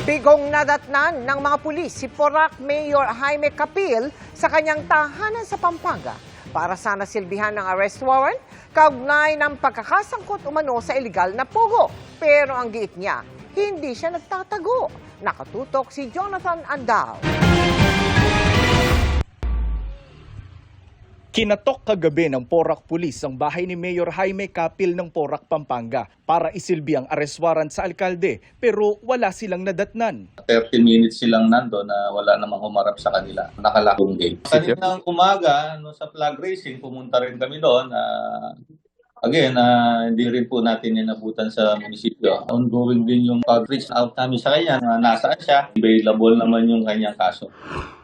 Bigong nadatnan ng mga pulis si Porac Mayor Jaime Capil sa kanyang tahanan sa Pampanga para sana silbihan ng arrest warrant kaugnay ng pagkakasangkot umano sa iligal na pogo. Pero ang giit niya, hindi siya nagtatago. Nakatutok si Jonathan Andal. Kinatok kagabi ng Porac Police ang bahay ni Mayor Jaime Capil ng Porac, Pampanga para isilbi ang arrest warrant sa alkalde pero wala silang nadatnan. 30 minutes silang nando na wala namang humarap sa kanila. Nakalakong gate. Kaninang umaga, sa flag racing, pumunta rin kami doon. Hindi rin po natin inabutan sa munisipyo. Ongoing din yung pag-reach out namin sa kanya. Nasaan siya? Available naman yung kanyang kaso.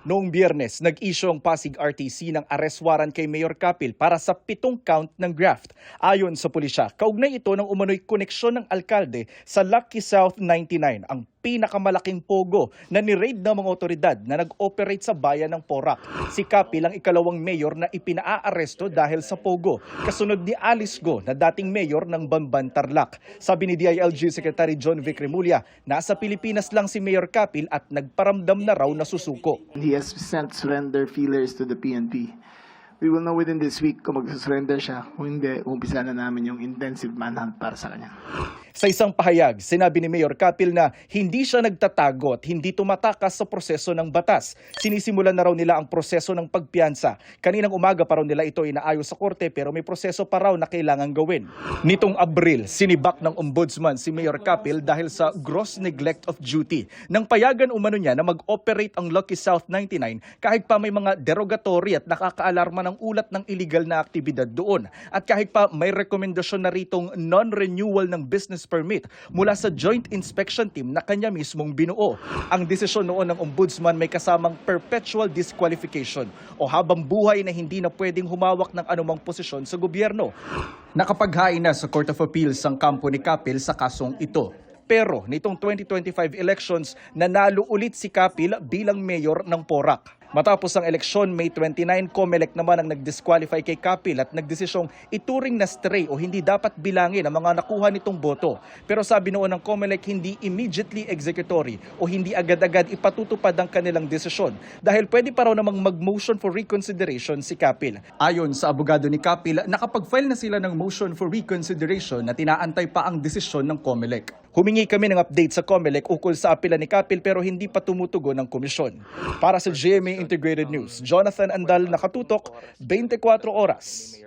Noong Biyernes, nag-issue ang Pasig RTC ng arrest warrant kay Mayor Capil para sa 7 count ng graft. Ayon sa pulisya, kaugnay ito ng umano'y koneksyon ng alkalde sa Lucky South 99, ang pinakamalaking pogo na ni-raid ng mga otoridad na nag-operate sa bayan ng Porac. Si Capil ang ikalawang mayor na ipinaaresto dahil sa pogo, kasunod ni Alice Go na dating mayor ng Bamban, Tarlac. Sabi ni DILG Secretary John Vic Remulla, nasa Pilipinas lang si Mayor Capil at nagparamdam na raw na susuko. He has sent surrender feelers to the PNP. We will know within this week kung mag-surrender siya. Kung hindi, umpisa na namin yung intensive manhunt para sa kanya. Sa isang pahayag, sinabi ni Mayor Capil na hindi siya nagtatago at hindi tumatakas sa proseso ng batas. Sinisimulan na raw nila ang proseso ng pagpiyansa. Kaninang umaga pa raw nila ito inaayos sa korte pero may proseso pa raw na kailangan gawin. Nitong Abril, sinibak ng ombudsman si Mayor Capil dahil sa gross neglect of duty. Nang payagan umano niya na mag-operate ang Lucky South 99 kahit pa may mga derogatory at nakakaalarma ng ulat ng illegal na aktibidad doon. At kahit pa may rekomendasyon na ritong non-renewal ng business permit mula sa joint inspection team na kanya mismong binuo. Ang desisyon noon ng ombudsman may kasamang perpetual disqualification o habang buhay na hindi na pwedeng humawak ng anumang posisyon sa gobyerno. Nakapaghain na sa Court of Appeals ang kampo ni Capil sa kasong ito. Pero nitong 2025 elections, nanalo ulit si Capil bilang mayor ng Porac. Matapos ang eleksyon, May 29, COMELEC naman ang nag-disqualify kay Capil at nagdesisyong ituring na stray o hindi dapat bilangin ang mga nakuha nitong boto. Pero sabi noon ng COMELEC, hindi immediately executory o hindi agad-agad ipatutupad ang kanilang desisyon dahil pwede pa raw namang mag-motion for reconsideration si Capil. Ayon sa abogado ni Capil, nakapag-file na sila ng motion for reconsideration na tinaantay pa ang desisyon ng COMELEC. Humingi kami ng update sa COMELEC ukol sa apela ni Capil pero hindi pa tumutugon ang komisyon. Para sa GMA Integrated News, Jonathan Andal, nakatutok, 24 oras.